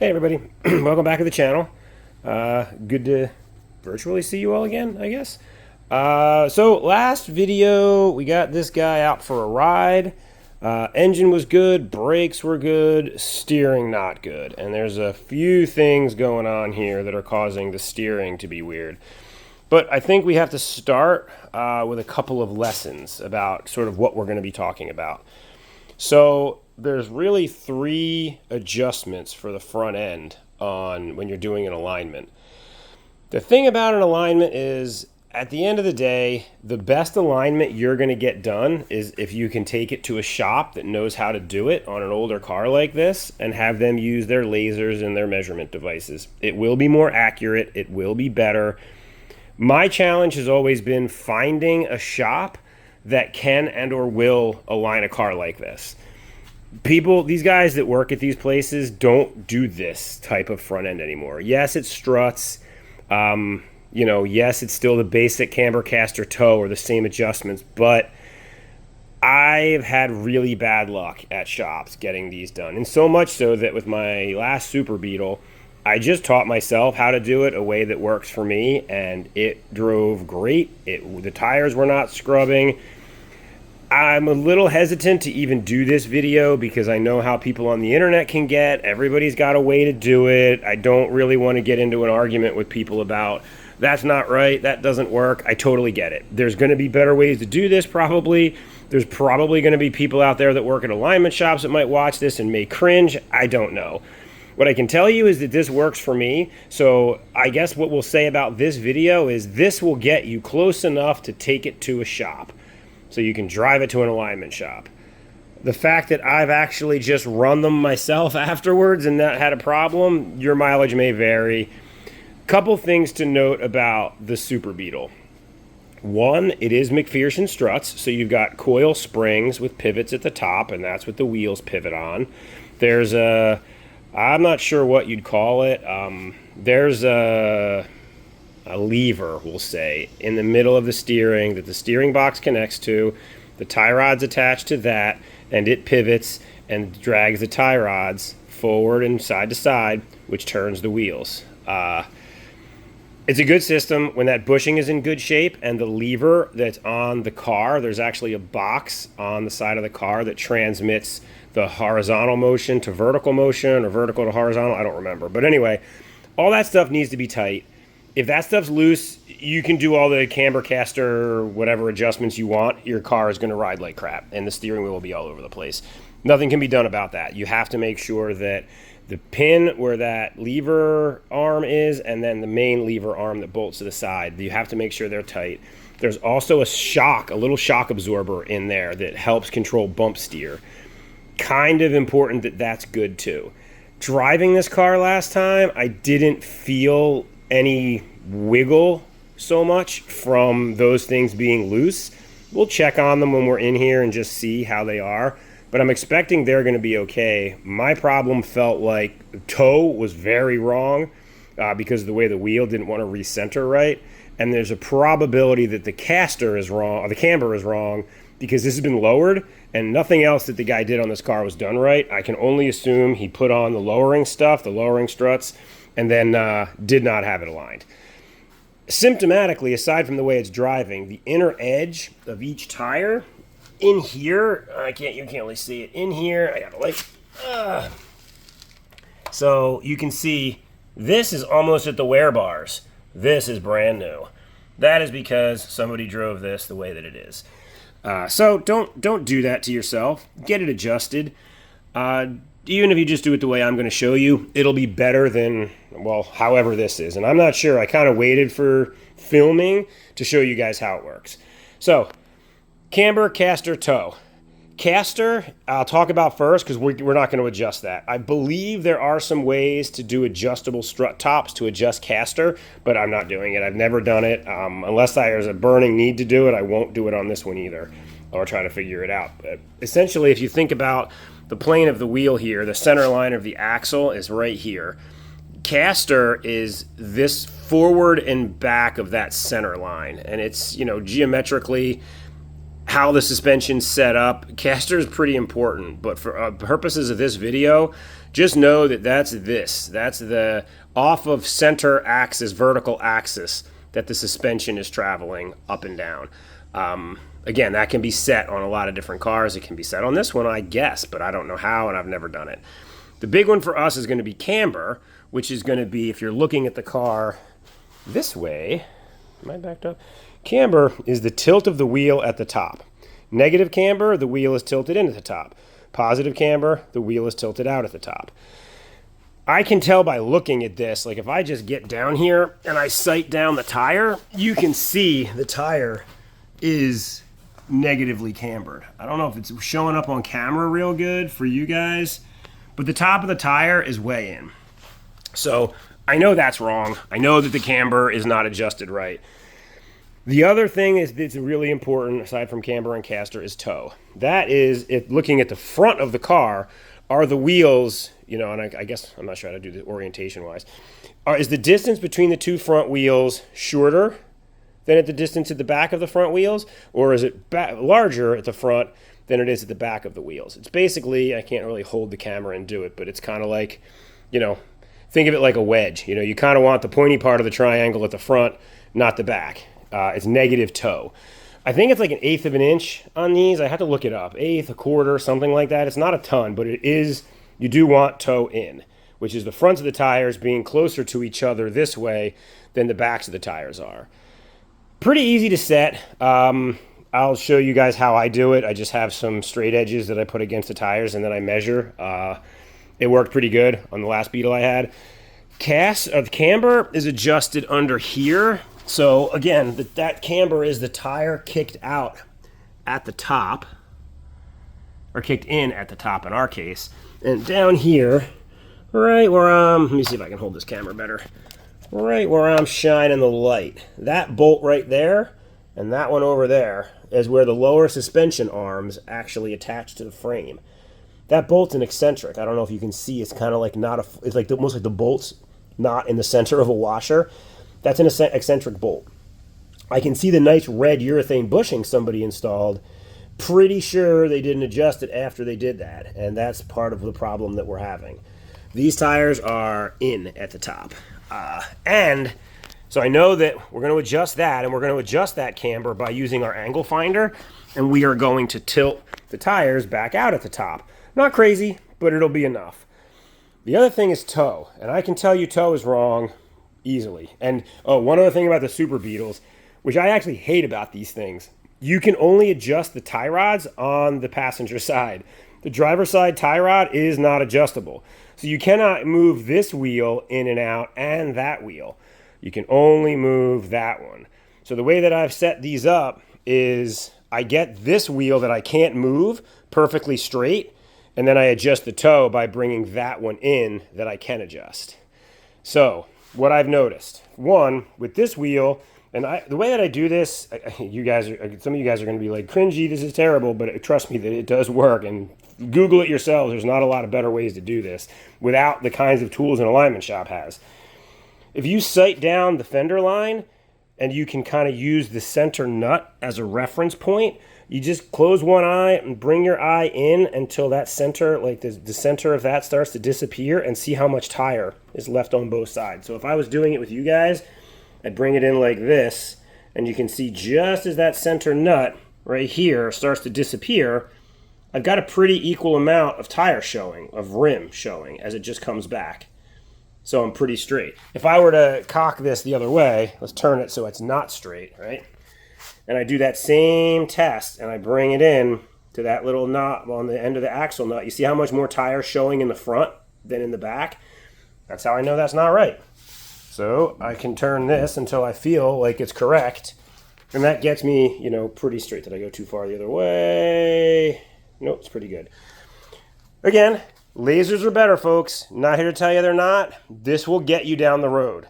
Hey everybody, welcome back to the channel. Good to virtually see you all again, I guess. So last video, we got this guy out for a ride. Engine was good, brakes were good, steering not good. And there's a few things going on here that are causing the steering to be weird. But I think we have to start with a couple of lessons about sort of what we're going to be talking about. So there's really three adjustments for the front end on when you're doing an alignment. The thing about an alignment is, at the end of the day, the best alignment you're going to get done is if you can take it to a shop that knows how to do it on an older car like this and have them use their lasers and their measurement devices. It will be more accurate. It will be better. My challenge has always been finding a shop that can and or will align a car like this. These guys that work at these places don't do this type of front end anymore. Yes, it struts. Yes, it's still the basic camber, caster, toe or the same adjustments, but I've had really bad luck at shops getting these done. And so much so that with my last Superbeetle, I just taught myself how to do it a way that works for me, and it drove great. The tires were not scrubbing. I'm a little hesitant to even do this video because I know how people on the internet can get. Everybody's got a way to do it. I don't really want to get into an argument with people about that's not right, that doesn't work. I totally get it. There's going to be better ways to do this probably. There's probably going to be people out there that work at alignment shops that might watch this and may cringe. I don't know. What I can tell you is that this works for me. So I guess what we'll say about this video is this will get you close enough to take it to a shop. So you can drive it to an alignment shop. The fact that I've actually just run them myself afterwards and not had a problem, your mileage may vary. Couple things to note about the Superbeetle. One, it is McPherson struts, so you've got coil springs with pivots at the top, and that's what the wheels pivot on. There's I'm not sure what you'd call it. There's a lever, we'll say, in the middle of the steering that the steering box connects to. The tie rod's attached to that, and it pivots and drags the tie rods forward and side to side, which turns the wheels. It's a good system when that bushing is in good shape, and the lever that's on the car, there's actually a box on the side of the car that transmits the horizontal motion to vertical motion or vertical to horizontal. I don't remember. But anyway, all that stuff needs to be tight. If that stuff's loose, you can do all the camber, caster, whatever adjustments you want. Your car is going to ride like crap, and the steering wheel will be all over the place. Nothing can be done about that. You have to make sure that the pin where that lever arm is and then the main lever arm that bolts to the side, you have to make sure they're tight. There's also a little shock absorber in there that helps control bump steer. Kind of important that that's good too. Driving this car last time, I didn't feel any wiggle so much from those things being loose. We'll check on them when we're in here and just see how they are, but I'm expecting they're going to be okay. My problem felt like toe was very wrong because of the way the wheel didn't want to recenter right, and there's a probability that the caster is wrong or the camber is wrong because this has been lowered and nothing else that the guy did on this car was done right. I can only assume he put on the lowering stuff, the lowering struts, and then did not have it aligned. Symptomatically, aside from the way it's driving, the inner edge of each tire in here, you can't really see it. In here, I got so you can see this is almost at the wear bars. This is brand new. That is because somebody drove this the way that it is. So don't do that to yourself. Get it adjusted. Even if you just do it the way I'm going to show you, it'll be better than, well, however this is. And I'm not sure. I kind of waited for filming to show you guys how it works. So, camber, caster, toe. Caster, I'll talk about first because we're not going to adjust that. I believe there are some ways to do adjustable strut tops to adjust caster, but I'm not doing it. I've never done it. Unless there's a burning need to do it, I won't do it on this one either. Or try to figure it out. But essentially, if you think about the plane of the wheel here, the center line of the axle is right here. Caster is this forward and back of that center line. And it's, geometrically, how the suspension's set up. Caster is pretty important, but for purposes of this video, just know that that's the off of center axis, vertical axis, that the suspension is traveling up and down. Again, that can be set on a lot of different cars. It can be set on this one, I guess, but I don't know how, and I've never done it. The big one for us is going to be camber, which is going to be, if you're looking at the car this way, am I backed up? Camber is the tilt of the wheel at the top. Negative camber, the wheel is tilted in at the top. Positive camber, the wheel is tilted out at the top. I can tell by looking at this, like if I just get down here and I sight down the tire, you can see the tire is negatively cambered. I don't know if it's showing up on camera real good for you guys, but the top of the tire is way in. So I know that's wrong. I know that the camber is not adjusted right. The other thing is that's really important, aside from camber and caster, is toe. That is, looking at the front of the car, are the wheels, and I guess I'm not sure how to do this orientation-wise. Is the distance between the two front wheels shorter than at the distance at the back of the front wheels? Or is it larger at the front than it is at the back of the wheels? It's basically, I can't really hold the camera and do it, but it's kind of like, think of it like a wedge. You kind of want the pointy part of the triangle at the front, not the back. It's negative toe. I think it's like 1/8 of an inch on these. I have to look it up. 1/8, 1/4, something like that. It's not a ton, but it is, you do want toe in, which is the fronts of the tires being closer to each other this way than the backs of the tires are. Pretty easy to set. I'll show you guys how I do it. I just have some straight edges that I put against the tires and then I measure. It worked pretty good on the last Beetle I had. The camber is adjusted under here. So again, that camber is the tire kicked out at the top, or kicked in at the top in our case. And down here, right where let me see if I can hold this camera better. Right where I'm shining the light. That bolt right there and that one over there is where the lower suspension arms actually attach to the frame. That bolt's an eccentric. I don't know if you can see. It's kind of like it's like almost like the bolt's not in the center of a washer. That's an eccentric bolt. I can see the nice red urethane bushing somebody installed. Pretty sure they didn't adjust it after they did that, and that's part of the problem that we're having. These tires are in at the top. And so I know that we're going to adjust that, and we're going to adjust that camber by using our angle finder, and we are going to tilt the tires back out at the top. Not crazy, but it'll be enough. The other thing is toe, and I can tell you toe is wrong easily. And one other thing about the Superbeetles, which I actually hate about these things, you can only adjust the tie rods on the passenger side. The driver's side tie rod is not adjustable. So you cannot move this wheel in and out and that wheel. You can only move that one. So the way that I've set these up is I get this wheel that I can't move perfectly straight, and then I adjust the toe by bringing that one in that I can adjust. So what I've noticed, one, with this wheel, and the way that I do this, some of you guys are going to be like, cringy, this is terrible, but trust me that it does work, and Google it yourselves. There's not a lot of better ways to do this without the kinds of tools an alignment shop has. If you sight down the fender line and you can kind of use the center nut as a reference point, you just close one eye and bring your eye in until that center, like the center of that starts to disappear, and see how much tire is left on both sides. So if I was doing it with you guys, I'd bring it in like this, and you can see just as that center nut right here starts to disappear, I've got a pretty equal amount of tire showing, of rim showing, as it just comes back. So I'm pretty straight. If I were to cock this the other way, let's turn it so it's not straight, right? And I do that same test, and I bring it in to that little knot on the end of the axle nut. You see how much more tire showing in the front than in the back? That's how I know that's not right. So I can turn this until I feel like it's correct, and that gets me, pretty straight. Did I go too far the other way? Nope, it's pretty good. Again, lasers are better, folks. Not here to tell you they're not. This will get you down the road.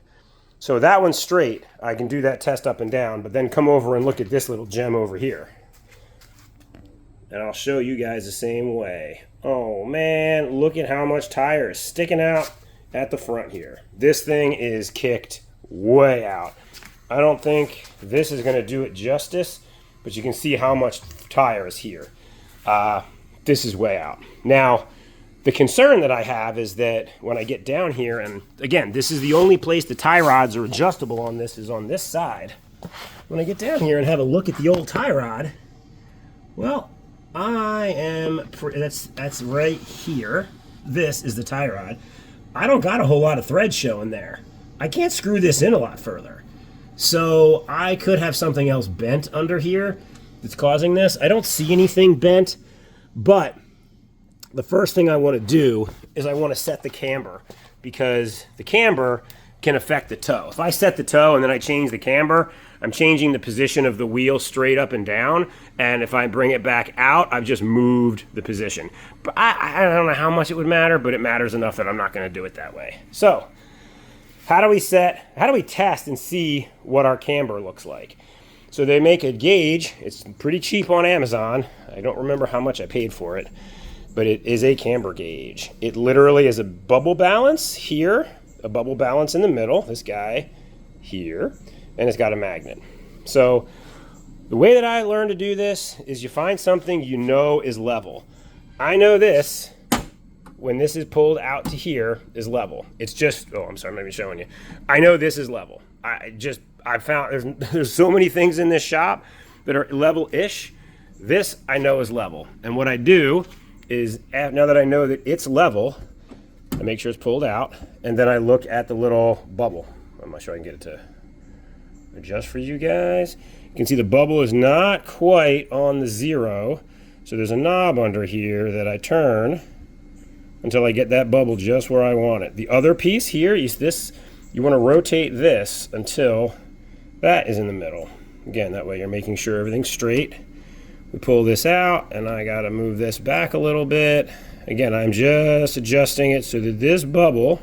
So that one's straight. I can do that test up and down, but then come over and look at this little gem over here. And I'll show you guys the same way. Oh man, look at how much tire is sticking out at the front here. This thing is kicked way out. I don't think this is going to do it justice, but you can see how much tire is here. This is way out. Now, the concern that I have is that when I get down here, and again, this is the only place the tie rods are adjustable on this, is on this side. When I get down here and have a look at the old tie rod, well, that's right here. This is the tie rod. I don't got a whole lot of thread showing there. I can't screw this in a lot further. So I could have something else bent under here that's causing this. I don't see anything bent, but the first thing I want to do is I want to set the camber, because the camber can affect the toe. If I set the toe and then I change the camber, I'm changing the position of the wheel straight up and down, and if I bring it back out, I've just moved the position. But I don't know how much it would matter, but it matters enough that I'm not going to do it that way. So how do we test and see what our camber looks like? So they make a gauge. It's pretty cheap on Amazon. I don't remember how much I paid for it, but it is a camber gauge. It literally is a bubble balance here, a bubble balance in the middle, this guy here, and it's got a magnet. So the way that I learned to do this is you find something you know is level. I know this, when this is pulled out to here, is level. It's just, oh, I'm sorry, I'm not even showing you. I know this is level. I found there's so many things in this shop that are level-ish. This I know is level. And what I do is, now that I know that it's level, I make sure it's pulled out, and then I look at the little bubble. I'm not sure I can get it to adjust for you guys. You can see the bubble is not quite on the 0, so there's a knob under here that I turn until I get that bubble just where I want it. The other piece here is this. You want to rotate this until that is in the middle. Again, that way you're making sure everything's straight. We pull this out, and I got to move this back a little bit. Again, I'm just adjusting it so that this bubble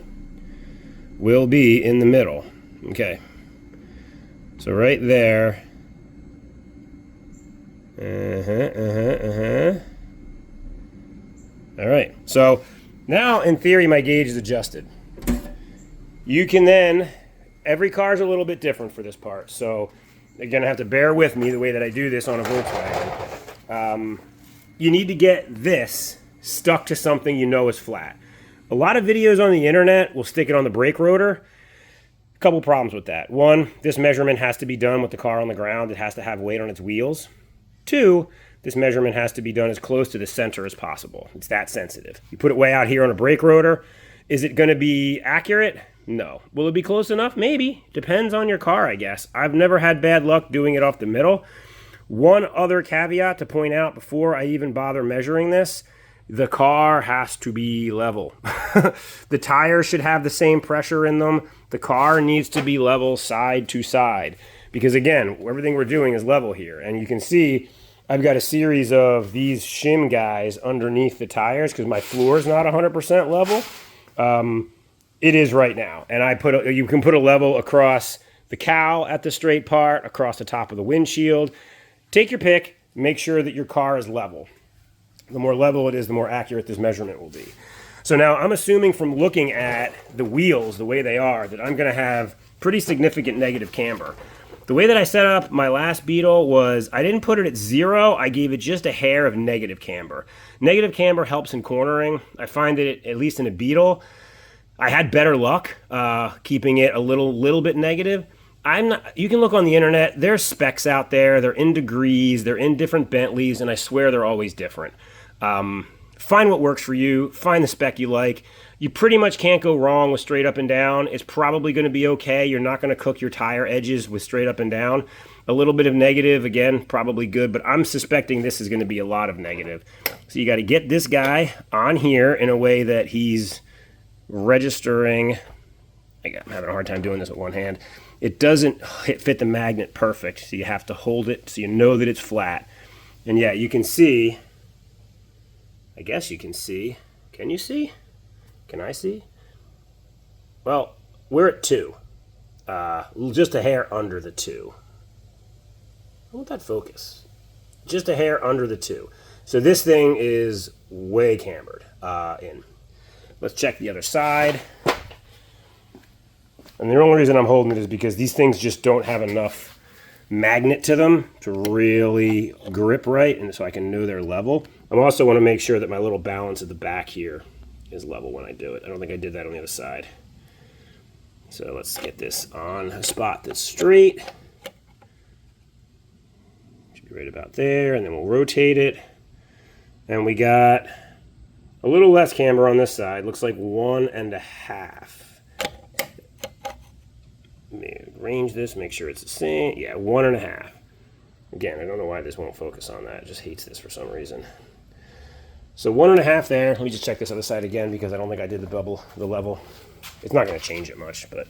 will be in the middle. Okay. So right there. All right. So now, in theory, my gauge is adjusted. You can then, every car is a little bit different for this part. So you're going to have to bear with me the way that I do this on a Volkswagen. You need to get this stuck to something you know is flat. A lot of videos on the internet will stick it on the brake rotor. A couple problems with that. One, this measurement has to be done with the car on the ground. It has to have weight on its wheels. Two, this measurement has to be done as close to the center as possible. It's that sensitive. You put it way out here on a brake rotor. Is it going to be accurate? No. Will it be close enough? Maybe. Depends on your car, I guess. I've never had bad luck doing it off the middle. One other caveat to point out before I even bother measuring this, the car has to be level. The tires should have the same pressure in them. The car needs to be level side to side. Because again, everything we're doing is level here. And you can see I've got a series of these shim guys underneath the tires because my floor is not 100% level. It is right now. And you can put a level across the cowl at the straight part, across the top of the windshield. Take your pick. Make sure that your car is level. The more level it is, the more accurate this measurement will be. So now I'm assuming from looking at the wheels, the way they are, that I'm going to have pretty significant negative camber. The way that I set up my last Beetle was I didn't put it at 0. I gave it just a hair of negative camber. Negative camber helps in cornering. I find that at least in a Beetle, I had better luck keeping it a little bit negative. You can look on the internet. There's specs out there. They're in degrees. They're in different Bentleys, and I swear they're always different. Find what works for you. Find the spec you like. You pretty much can't go wrong with straight up and down. It's probably going to be okay. You're not going to cook your tire edges with straight up and down. A little bit of negative, again, probably good, but I'm suspecting this is going to be a lot of negative. So you got to get this guy on here in a way that he's registering. I'm having a hard time doing this with one hand. It doesn't fit the magnet perfect, so you have to hold it so you know that it's flat. And yeah, you can see, I guess you can see. Can you see? Can I see? Well, we're at 2. Just a hair under the 2. How would that focus? Just a hair under the 2. So this thing is way cambered in. Let's check the other side. And the only reason I'm holding it is because these things just don't have enough magnet to them to really grip right, and so I can know they're level. I also want to make sure that my little balance at the back here is level when I do it. I don't think I did that on the other side. So let's get this on a spot that's straight. Should be right about there, and then we'll rotate it. And we got a little less camber on this side. Looks like 1.5. Let me arrange this, make sure it's the same. Yeah, 1.5. Again, I don't know why this won't focus on that. It just hates this for some reason. So 1.5 there. Let me just check this other side again because I don't think I did the level. It's not going to change it much, but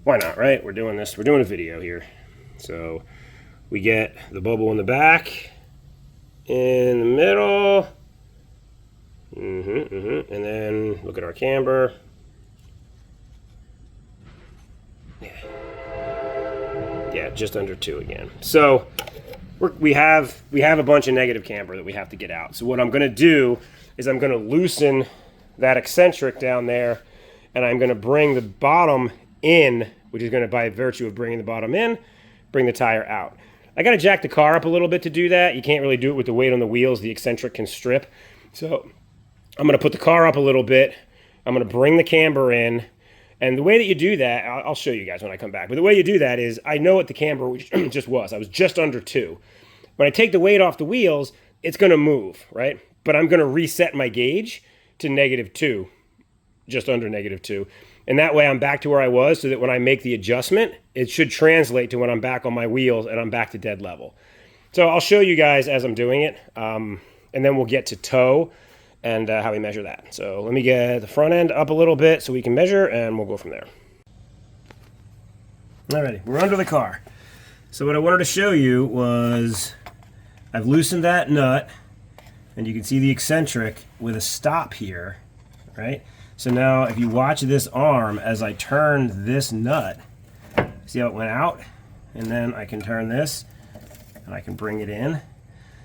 why not, right? We're doing this. We're doing a video here. So we get the bubble in the back, in the middle, and then look at our camber. Yeah, just under 2 again. So we have a bunch of negative camber that we have to get out. So what I'm going to do is I'm going to loosen that eccentric down there, and I'm going to bring the bottom in, which is going to, by virtue of bringing the bottom in, bring the tire out. I got to jack the car up a little bit to do that. You can't really do it with the weight on the wheels. The eccentric can strip. So I'm going to put the car up a little bit. I'm going to bring the camber in. And the way that you do that, I'll show you guys when I come back. But the way you do that is, I know what the camber just was. I was just under 2. When I take the weight off the wheels, it's going to move, right? But I'm going to reset my gauge to -2, just under -2. And that way I'm back to where I was, so that when I make the adjustment, it should translate to when I'm back on my wheels and I'm back to dead level. So I'll show you guys as I'm doing it, and then we'll get to toe and how we measure that. So let me get the front end up a little bit so we can measure, and we'll go from there. Alrighty, we're under the car. So what I wanted to show you was I've loosened that nut, and you can see the eccentric with a stop here, right? So now if you watch this arm as I turn this nut, see how it went out? And then I can turn this, and I can bring it in.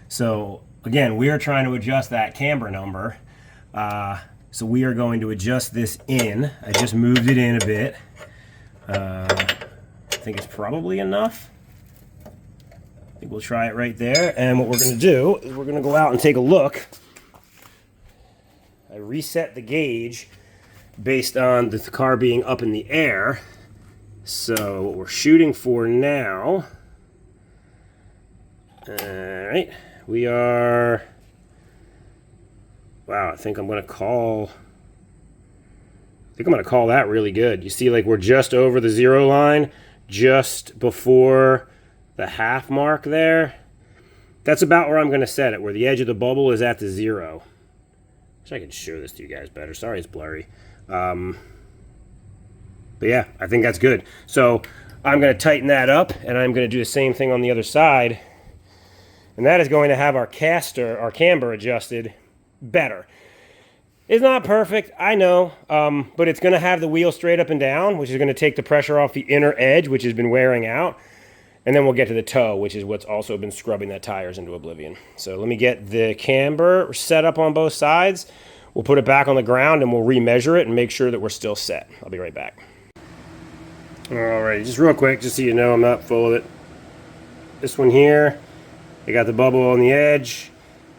So again, we are trying to adjust that camber number. So we are going to adjust this in. I just moved it in a bit. I think it's probably enough. I think we'll try it right there. And what we're going to do is we're going to go out and take a look. I reset the gauge based on the car being up in the air. So what we're shooting for now, all right, we are, wow, I think I'm going to call that really good. You see, like, we're just over the 0 line, just before the half mark there. That's about where I'm going to set it, where the edge of the bubble is at the 0. Wish I could show this to you guys better. Sorry it's blurry. But yeah, I think that's good. So I'm going to tighten that up, and I'm going to do the same thing on the other side. And that is going to have our camber adjusted better. It's not perfect, I know, but it's going to have the wheel straight up and down, which is going to take the pressure off the inner edge, which has been wearing out. And then we'll get to the toe, which is what's also been scrubbing that tires into oblivion. So let me get the camber set up on both sides. We'll put it back on the ground, and we'll remeasure it and make sure that we're still set. I'll be right back. Alright, just real quick, just so you know I'm not full of it. This one here, I got the bubble on the edge.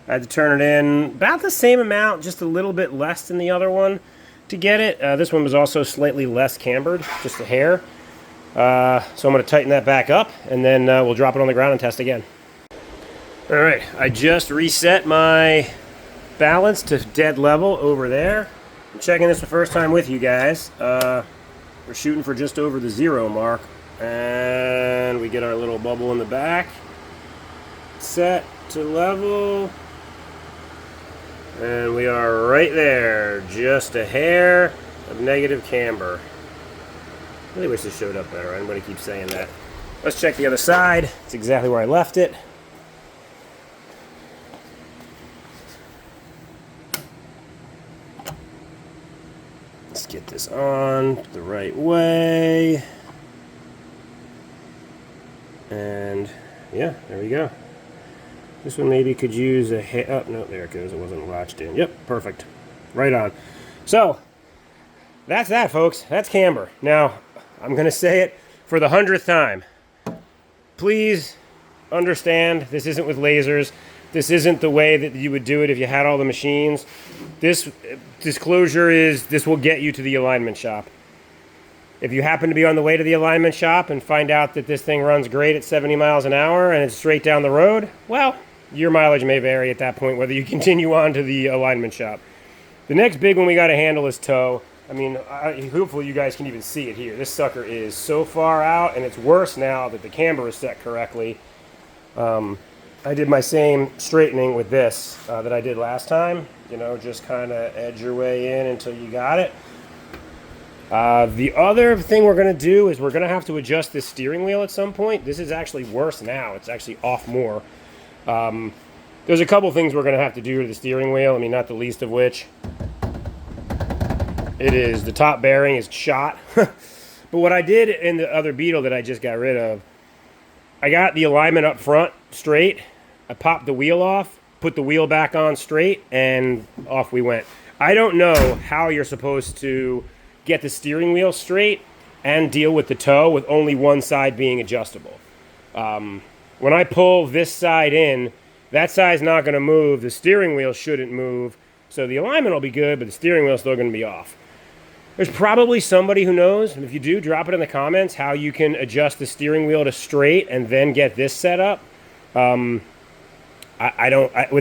I had to turn it in about the same amount, just a little bit less than the other one to get it. This one was also slightly less cambered, just a hair. So I'm going to tighten that back up, and then we'll drop it on the ground and test again. Alright, I just reset my balance to dead level over there. I'm checking this the first time with you guys. We're shooting for just over the 0 mark, and we get our little bubble in the back. Set to level, and we are right there, just a hair of negative camber. I really wish this showed up better. I'm going to keep saying that. Let's check the other side. It's exactly where I left it. Let's get this on the right way. And yeah, there we go. This one maybe could use a oh, no, there it goes. It wasn't latched in. Yep, perfect. Right on. So, that's that, folks. That's camber. Now, I'm going to say it for the 100th time. please understand, this isn't with lasers. This isn't the way that you would do it if you had all the machines. This disclosure is, this will get you to the alignment shop. If you happen to be on the way to the alignment shop and find out that this thing runs great at 70 miles an hour and it's straight down the road, well, your mileage may vary at that point, whether you continue on to the alignment shop. The next big one we got to handle is tow. I mean, hopefully you guys can even see it here. This sucker is so far out, and it's worse now that the camber is set correctly. I did my same straightening with this that I did last time. You know, just kind of edge your way in until you got it. The other thing we're going to do is we're going to have to adjust this steering wheel at some point. This is actually worse now. It's actually off more. There's a couple things we're going to have to do to the steering wheel. I mean, not the least of which, it is the top bearing is shot. But what I did in the other Beetle that I just got rid of, I got the alignment up front straight. I popped the wheel off, put the wheel back on straight, and off we went. I don't know how you're supposed to get the steering wheel straight and deal with the tow with only one side being adjustable. When I pull this side in, that side's not going to move. The steering wheel shouldn't move. So the alignment will be good, but the steering wheel's still going to be off. There's probably somebody who knows, and if you do, drop it in the comments, how you can adjust the steering wheel to straight and then get this set up. With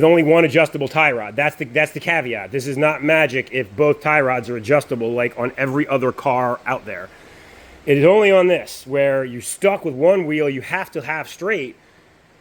only one adjustable tie rod. That's the caveat. This is not magic if both tie rods are adjustable like on every other car out there. It is only on this where you're stuck with one wheel you have to have straight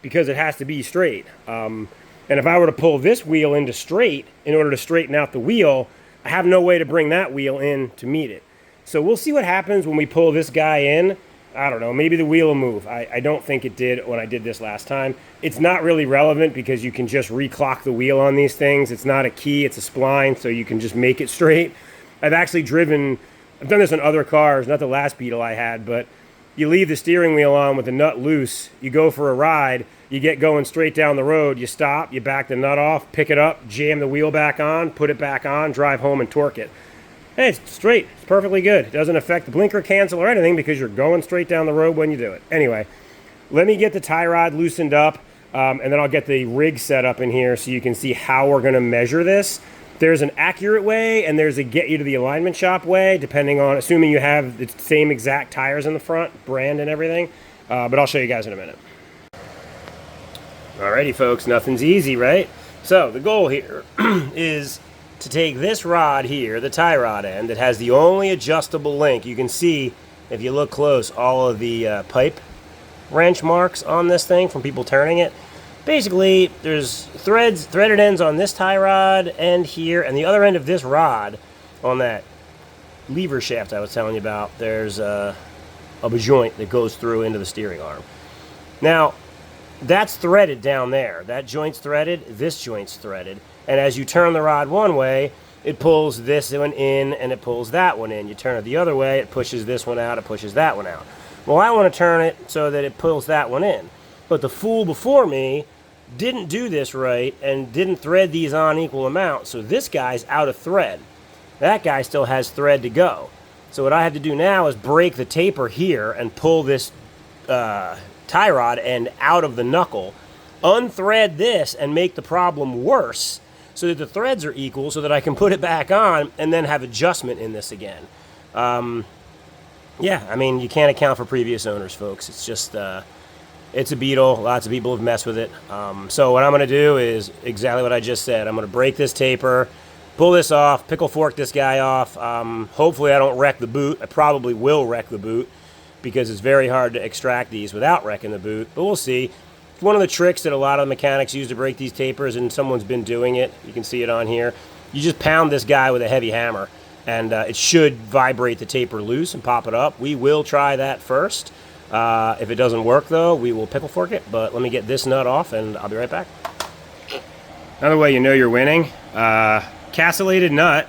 because it has to be straight. And if I were to pull this wheel into straight in order to straighten out the wheel, I have no way to bring that wheel in to meet it. So we'll see what happens when we pull this guy in. I don't know, maybe the wheel will move. I don't think it did when I did this last time. It's not really relevant because you can just reclock the wheel on these things. It's not a key, it's a spline, so you can just make it straight. I've done this on other cars, not the last Beetle I had, but you leave the steering wheel on with the nut loose, you go for a ride, you get going straight down the road, you stop, you back the nut off, pick it up, jam the wheel back on, put it back on, drive home and torque it. Hey, it's straight. It's perfectly good. It doesn't affect the blinker cancel or anything because you're going straight down the road when you do it. Anyway, let me get the tie rod loosened up, and then I'll get the rig set up in here so you can see how we're going to measure this. There's an accurate way, and there's a get you to the alignment shop way, depending on, assuming you have the same exact tires in the front, brand and everything. But I'll show you guys in a minute. Alrighty, folks, nothing's easy, right? So the goal here is to take this rod here, the tie rod end, that has the only adjustable link. You can see, if you look close, all of the pipe wrench marks on this thing from people turning it. Basically, there's threaded ends on this tie rod end here, and the other end of this rod on that lever shaft I was telling you about, there's a joint that goes through into the steering arm. Now, that's threaded down there. That joint's threaded, this joint's threaded. And as you turn the rod one way, it pulls this one in and it pulls that one in. You turn it the other way, it pushes this one out, it pushes that one out. Well, I want to turn it so that it pulls that one in. But the fool before me didn't do this right and didn't thread these on equal amounts. So this guy's out of thread. That guy still has thread to go. So what I have to do now is break the taper here and pull this tie rod end out of the knuckle, unthread this and make the problem worse so that the threads are equal so that I can put it back on and then have adjustment in this again. Yeah, I mean, you can't account for previous owners, folks. It's just, it's a Beetle. Lots of people have messed with it. So what I'm going to do is exactly what I just said. I'm going to break this taper, pull this off, pickle fork this guy off. Hopefully I don't wreck the boot. I probably will wreck the boot because it's very hard to extract these without wrecking the boot, but we'll see. One of the tricks that a lot of mechanics use to break these tapers, and someone's been doing it, you can see it on here, you just pound this guy with a heavy hammer, and it should vibrate the taper loose and pop it up. We will try that first. If it doesn't work, though, we will pickle fork it, but let me get this nut off, and I'll be right back. Another way you know you're winning, castellated nut.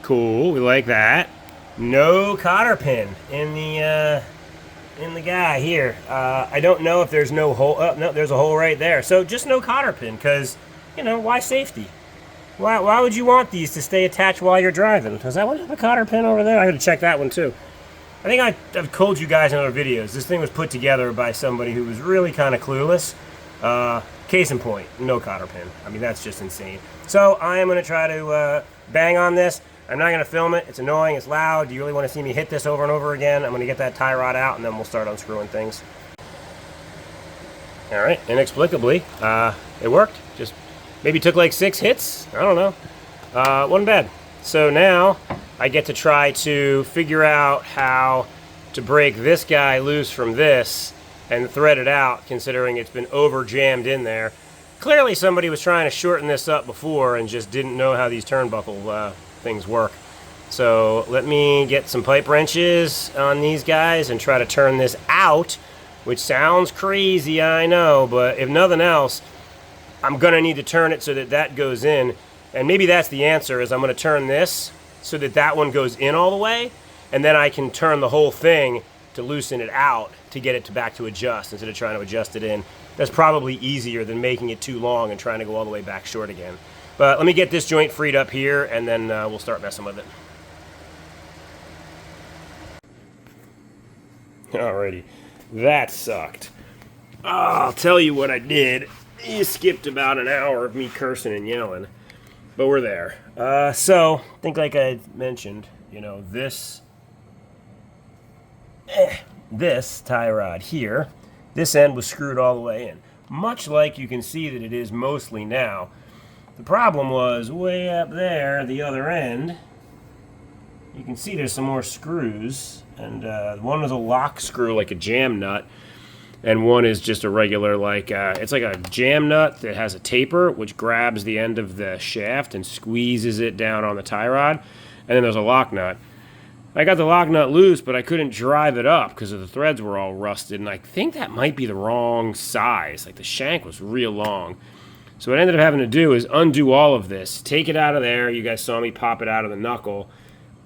Cool, we like that. No cotter pin in the guy here. I don't know if there's no hole. Oh, no, there's a hole right there. So just no cotter pin, because, you know, why safety? Why would you want these to stay attached while you're driving? Does that one have a cotter pin over there? I gotta check that one too. I think I've told you guys in other videos, this thing was put together by somebody who was really kind of clueless. Case in point, no cotter pin. I mean, that's just insane. So I am going to try to bang on this. I'm not going to film it. It's annoying. It's loud. Do you really want to see me hit this over and over again? I'm going to get that tie rod out, and then we'll start unscrewing things. All right, inexplicably, it worked. Just maybe took like 6 hits. I don't know. Wasn't bad. So now I get to try to figure out how to break this guy loose from this and thread it out, considering it's been over jammed in there. Clearly somebody was trying to shorten this up before and just didn't know how these turnbuckle things work. So let me get some pipe wrenches on these guys and try to turn this out, which sounds crazy, I know, but if nothing else, I'm gonna need to turn it so that that goes in. And maybe that's the answer, is I'm gonna turn this so that that one goes in all the way, and then I can turn the whole thing to loosen it out to get it back to adjust instead of trying to adjust it in. That's probably easier than making it too long and trying to go all the way back short again. But let me get this joint freed up here, and then we'll start messing with it. Alrighty, that sucked. Oh, I'll tell you what I did. You skipped about an hour of me cursing and yelling, but we're there. So, I think like I mentioned, you know, this tie rod here, this end was screwed all the way in. Much like you can see that it is mostly now. The problem was way up there, the other end, you can see there's some more screws, and one is a lock screw like a jam nut, and one is just a regular, like, it's like a jam nut that has a taper, which grabs the end of the shaft and squeezes it down on the tie rod, and then there's a lock nut. I got the lock nut loose, but I couldn't drive it up because the threads were all rusted, and I think that might be the wrong size. Like, the shank was real long. So what I ended up having to do is undo all of this, take it out of there. You guys saw me pop it out of the knuckle,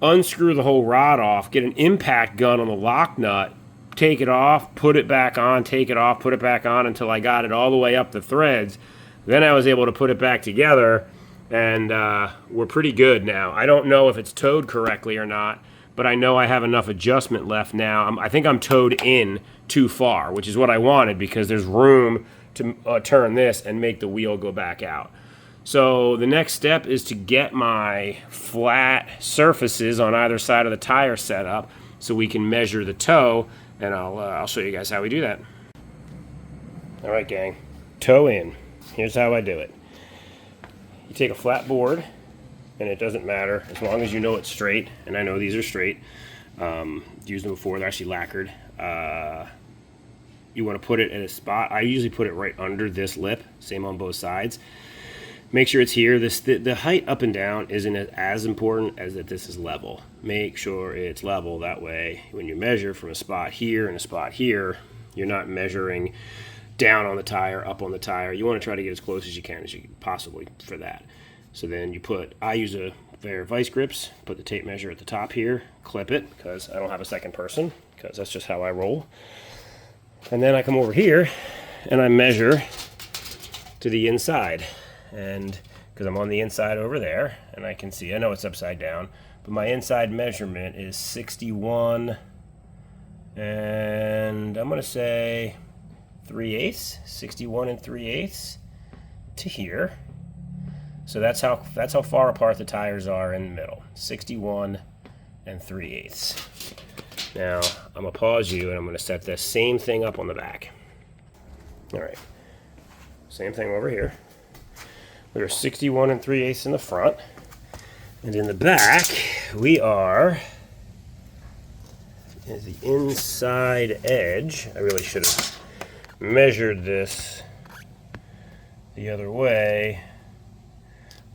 unscrew the whole rod off, get an impact gun on the lock nut, take it off, put it back on, take it off, put it back on until I got it all the way up the threads. Then I was able to put it back together, and we're pretty good now. I don't know if it's towed correctly or not, but I know I have enough adjustment left now. I think I'm towed in too far, which is what I wanted because there's room to turn this and make the wheel go back out. So the next step is to get my flat surfaces on either side of the tire set up so we can measure the toe, and I'll show you guys how we do that. All right, gang, toe in. Here's how I do it. You take a flat board, and it doesn't matter as long as you know it's straight, and I know these are straight. Used them before, they're actually lacquered. You want to put it in a spot. I usually put it right under this lip, same on both sides. Make sure it's here. The height up and down isn't as important as that this is level. Make sure it's level. That way, when you measure from a spot here and a spot here, you're not measuring down on the tire, up on the tire. You want to try to get as close as you can possibly for that. So then you I use a pair of vice grips, put the tape measure at the top here, clip it, because I don't have a second person, because that's just how I roll. And then I come over here, and I measure to the inside. And because I'm on the inside over there, and I can see, I know it's upside down, but my inside measurement is 61, and I'm going to say 3/8, 61 and 3/8 to here. So that's how far apart the tires are in the middle, 61 and 3/8. Now, I'm going to pause you, and I'm going to set the same thing up on the back. All right, same thing over here. We're 61 and 3/8 in the front, and in the back, we are at the inside edge. I really should have measured this the other way.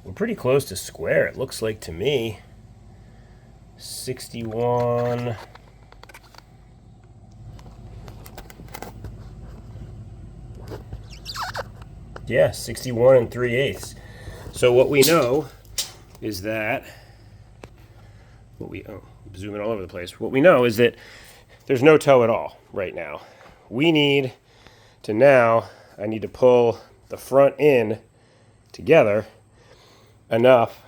We're pretty close to square, it looks like to me. 61. Yeah, 61 and 3/8. So what we know is that, zooming all over the place. What we know is that there's no toe at all right now. We need to I need to pull the front in together enough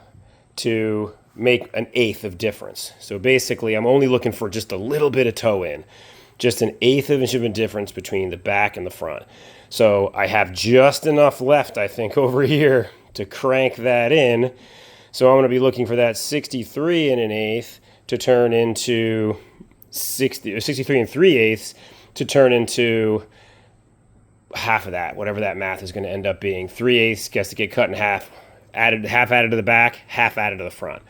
to make an eighth of difference. So basically, I'm only looking for just a little bit of toe in, just an eighth of an inch of a difference between the back and the front. So I have just enough left, I think, over here to crank that in. So I'm going to be looking for that 63 and an eighth to turn into 63 and 3/8 to turn into half of that, whatever that math is going to end up being. 3/8 gets to get cut in half, half added to the back, half added to the front,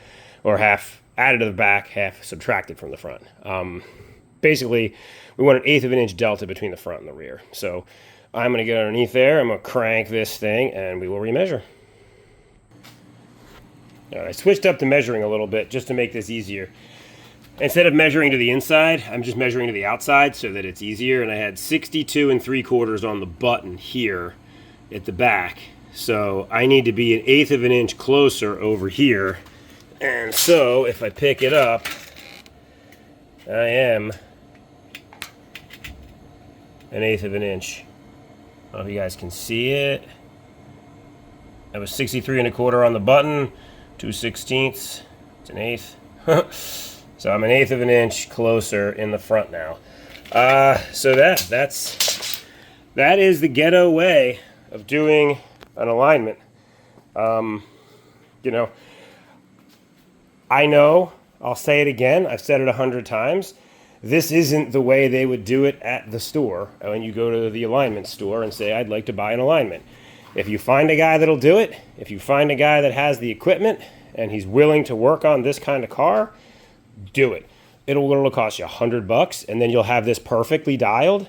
or half added to the back, half subtracted from the front. Basically, we want an eighth of an inch delta between the front and the rear. So I'm going to get underneath there, I'm going to crank this thing, and we will remeasure. All right, I switched up the measuring a little bit just to make this easier. Instead of measuring to the inside, I'm just measuring to the outside so that it's easier. And I had 62 3/4 on the button here at the back. So I need to be an eighth of an inch closer over here. And so if I pick it up, I am an eighth of an inch. I don't know if you guys can see it. That was 63 1/4 on the button, 2/16. It's an eighth. So I'm an eighth of an inch closer in the front now. So that is the ghetto way of doing an alignment. You know, I know, I'll say it again, I've said it 100 times, this isn't the way they would do it at the store when you go to the alignment store and say, I'd like to buy an alignment. If you find a guy that'll do it, if you find a guy that has the equipment and he's willing to work on this kind of car, do it. It'll cost you $100 and then you'll have this perfectly dialed.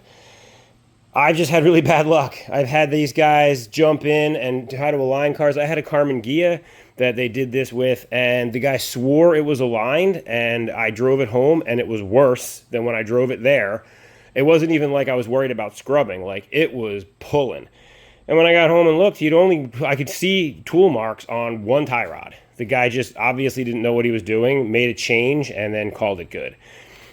I've just had really bad luck. I've had these guys jump in and try to align cars. I had a Carmen Ghia that they did this with, and the guy swore it was aligned, and I drove it home, and it was worse than when I drove it there. It wasn't even like I was worried about scrubbing. Like, it was pulling. And when I got home and looked, I could see tool marks on one tie rod. The guy just obviously didn't know what he was doing, made a change, and then called it good.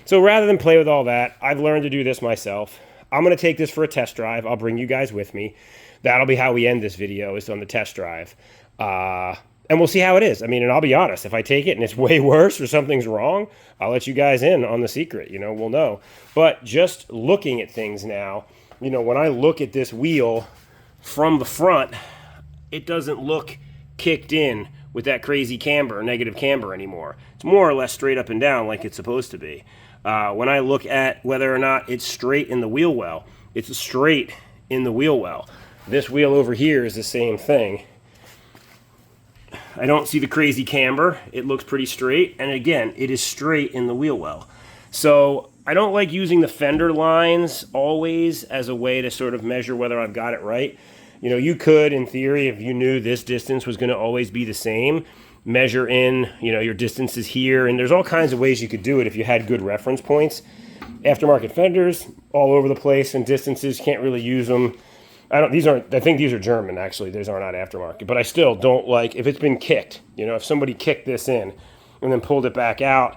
So rather than play with all that, I've learned to do this myself. I'm going to take this for a test drive. I'll bring you guys with me. That'll be how we end this video, is on the test drive. And we'll see how it is. I mean, and I'll be honest, if I take it and it's way worse or something's wrong, I'll let you guys in on the secret. You know, we'll know. But just looking at things now, you know, when I look at this wheel from the front, it doesn't look kicked in with that crazy camber, negative camber anymore. It's more or less straight up and down like it's supposed to be. When I look at whether or not it's straight in the wheel well, it's straight in the wheel well. This wheel over here is the same thing. I don't see the crazy camber. It looks pretty straight. And again, it is straight in the wheel well. So I don't like using the fender lines always as a way to sort of measure whether I've got it right. You know, you could, in theory, if you knew this distance was going to always be the same, measure in, you know, your distances here. And there's all kinds of ways you could do it if you had good reference points. Aftermarket fenders all over the place, and distances, can't really use them. I think these are German, actually. These are not aftermarket. But I still don't like, if it's been kicked, you know, if somebody kicked this in and then pulled it back out,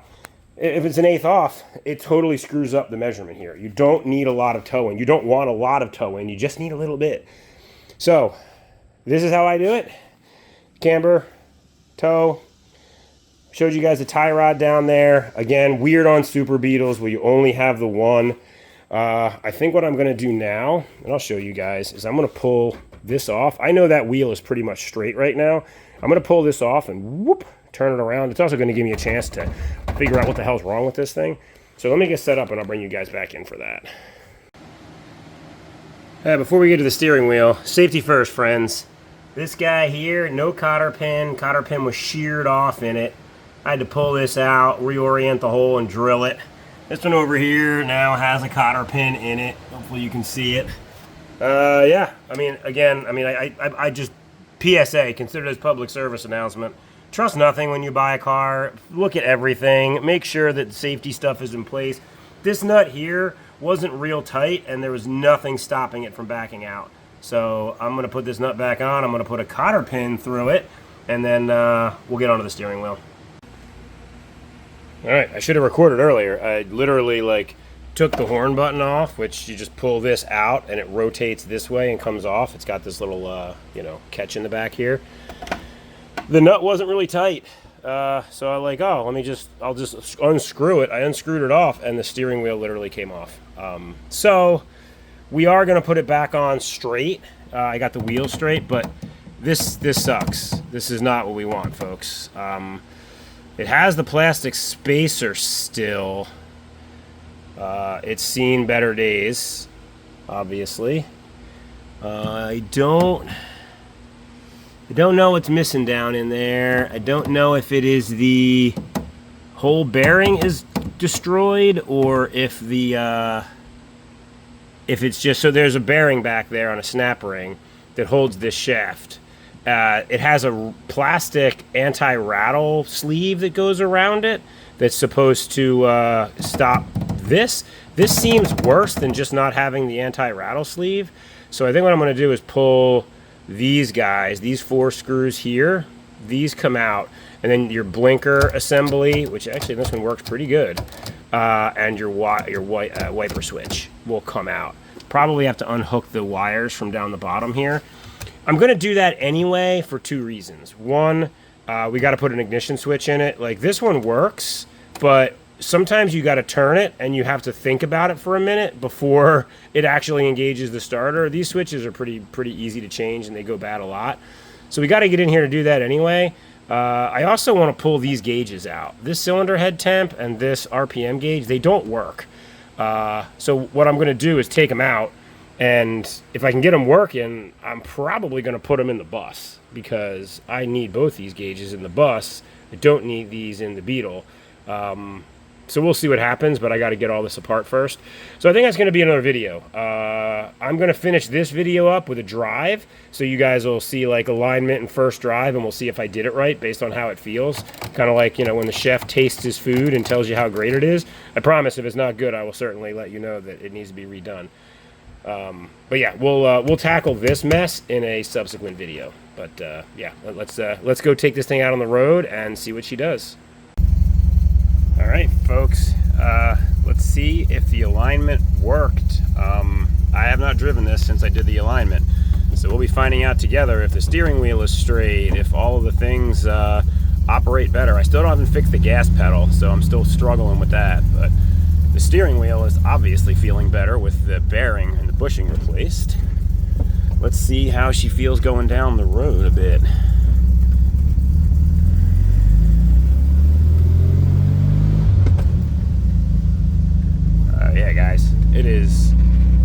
if it's an eighth off, it totally screws up the measurement here. You don't need a lot of toe in. You don't want a lot of toe in. You just need a little bit. So this is how I do it. Camber, toe. Showed you guys the tie rod down there. Again, weird on Superbeetles where you only have the one. I think what I'm going to do now, and I'll show you guys, is I'm going to pull this off. I know that wheel is pretty much straight right now. I'm going to pull this off and whoop, turn it around. It's also going to give me a chance to figure out what the hell's wrong with this thing. So let me get set up and I'll bring you guys back in for that. Before we get to the steering wheel, safety first, friends. This guy here, no cotter pin. Cotter pin was sheared off in it. I had to pull this out, reorient the hole, and drill it. This one over here now has a cotter pin in it. Hopefully you can see it. Yeah, I mean, again, I just, PSA, consider this public service announcement. Trust nothing when you buy a car. Look at everything. Make sure that safety stuff is in place. This nut here wasn't real tight, and there was nothing stopping it from backing out. So I'm going to put this nut back on. I'm going to put a cotter pin through it, and then we'll get onto the steering wheel. All right, I should have recorded earlier. I literally took the horn button off, which you just pull this out and it rotates this way and comes off. It's got this little, catch in the back here. The nut wasn't really tight. So I like, oh, I'll just unscrew it. I unscrewed it off, and the steering wheel literally came off. So we are going to put it back on straight. I got the wheel straight, but this sucks. This is not what we want, folks. It has the plastic spacer still. It's seen better days, obviously. I don't know what's missing down in there. I don't know if it is the whole bearing is destroyed, or if it's just, so there's a bearing back there on a snap ring that holds this shaft. It has a plastic anti-rattle sleeve that goes around it that's supposed to stop this. This seems worse than just not having the anti-rattle sleeve. So I think what I'm going to do is pull these guys, these 4 screws here, these come out, and then your blinker assembly, which actually this one works pretty good, and your wiper switch will come out. Probably have to unhook the wires from down the bottom here. I'm going to do that anyway for 2 reasons. One, we got to put an ignition switch in it. Like, this one works, but sometimes you got to turn it and you have to think about it for a minute before it actually engages the starter. These switches are pretty easy to change, and they go bad a lot. So we got to get in here to do that anyway. I also want to pull these gauges out. This cylinder head temp and this RPM gauge, they don't work. So what I'm going to do is take them out, and if I can get them working, I'm probably going to put them in the bus, because I need both these gauges in the bus. I don't need these in the Beetle. So we'll see what happens, but I got to get all this apart first. So I think that's going to be another video. I'm going to finish this video up with a drive, so you guys will see like alignment and first drive, and we'll see if I did it right based on how it feels. Kind of like, you know, when the chef tastes his food and tells you how great it is. I promise if it's not good, I will certainly let you know that it needs to be redone. But yeah, we'll tackle this mess in a subsequent video. But yeah, let's go take this thing out on the road and see what she does. All right, folks, let's see if the alignment worked. I have not driven this since I did the alignment, so we'll be finding out together if the steering wheel is straight, if all of the things operate better. I still haven't fixed the gas pedal, so I'm still struggling with that, but the steering wheel is obviously feeling better with the bearing and the bushing replaced. Let's see how she feels going down the road a bit. Yeah, guys, it is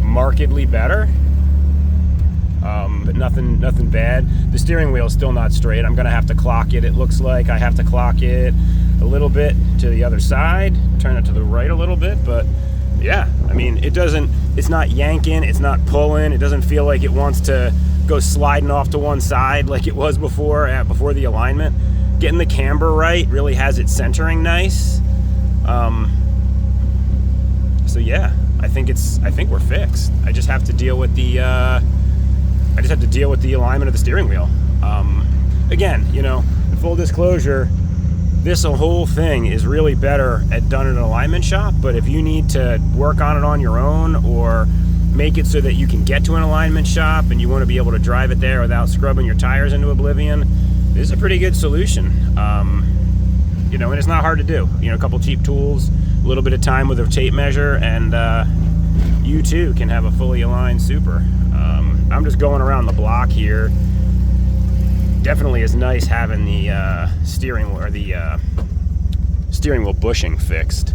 markedly better, but nothing bad. The steering wheel is still not straight. I'm gonna have to clock it. It looks like I have to clock it a little bit to the other side, turn it to the right a little bit, but yeah, I mean, it's not yanking, it's not pulling, it doesn't feel like it wants to go sliding off to one side like it was before the alignment. Getting the camber right really has it centering nice. So yeah, I think we're fixed. I just have to deal with the alignment of the steering wheel. Again, you know, full disclosure, this whole thing is really better done in an alignment shop, but if you need to work on it on your own, or make it so that you can get to an alignment shop and you want to be able to drive it there without scrubbing your tires into oblivion, this is a pretty good solution. You know, and it's not hard to do. You know, a couple cheap tools, a little bit of time with a tape measure, and you too can have a fully aligned Super. I'm just going around the block here. Definitely is nice having the steering wheel bushing fixed,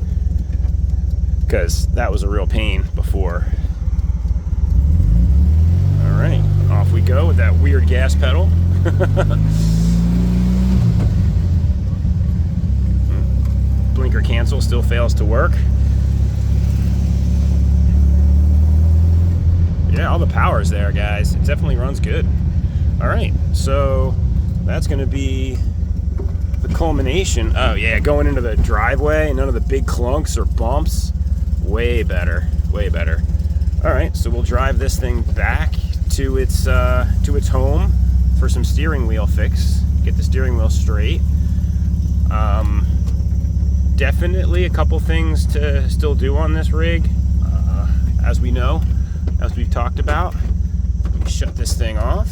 because that was a real pain before. All right, off we go with that weird gas pedal. Blinker cancel still fails to work. Yeah, all the power's there, guys. It definitely runs good. All right, so that's going to be the culmination. Oh yeah, going into the driveway, none of the big clunks or bumps. Way better, way better. All right, so we'll drive this thing back to its home for some steering wheel fix. Get the steering wheel straight. Definitely a couple things to still do on this rig, as we've talked about. Let me shut this thing off.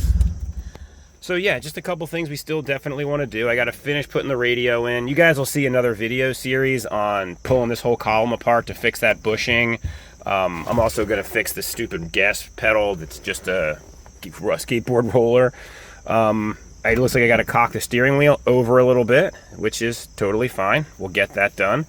So yeah, just a couple things we still definitely want to do. I got to finish putting the radio in. You guys will see another video series on pulling this whole column apart to fix that bushing. I'm also going to fix this stupid gas pedal that's just a skateboard roller. It looks like I got to cock the steering wheel over a little bit, which is totally fine. We'll get that done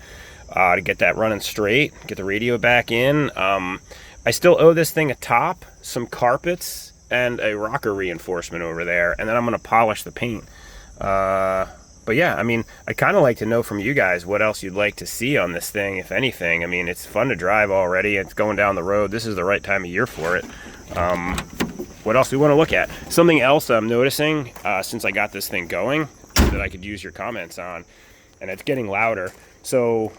to get that running straight, get the radio back in. I still owe this thing a top, some carpets, and a rocker reinforcement over there, and then I'm going to polish the paint. But yeah, I mean, I'd kind of like to know from you guys what else you'd like to see on this thing, if anything. I mean, it's fun to drive already. It's going down the road. This is the right time of year for it. What else do we want to look at? Something else I'm noticing since I got this thing going that I could use your comments on, and it's getting louder. So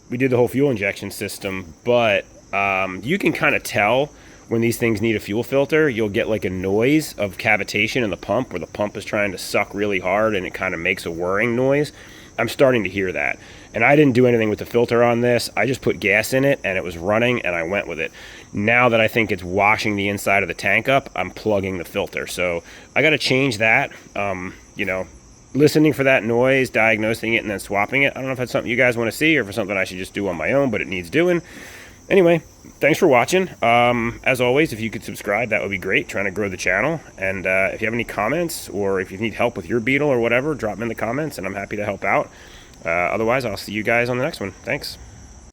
we did the whole fuel injection system, but you can kind of tell when these things need a fuel filter. You'll get like a noise of cavitation in the pump where the pump is trying to suck really hard and it kind of makes a whirring noise. I'm starting to hear that. And I didn't do anything with the filter on this. I just put gas in it and it was running and I went with it. Now that I think it's washing the inside of the tank up, I'm plugging the filter. So I got to change that. You know, listening for that noise, diagnosing it, and then swapping it. I don't know if that's something you guys want to see or if it's something I should just do on my own, but it needs doing. Anyway, thanks for watching. As always, if you could subscribe, that would be great. Trying to grow the channel. And if you have any comments or if you need help with your Beetle or whatever, drop them in the comments and I'm happy to help out. Otherwise, I'll see you guys on the next one. Thanks.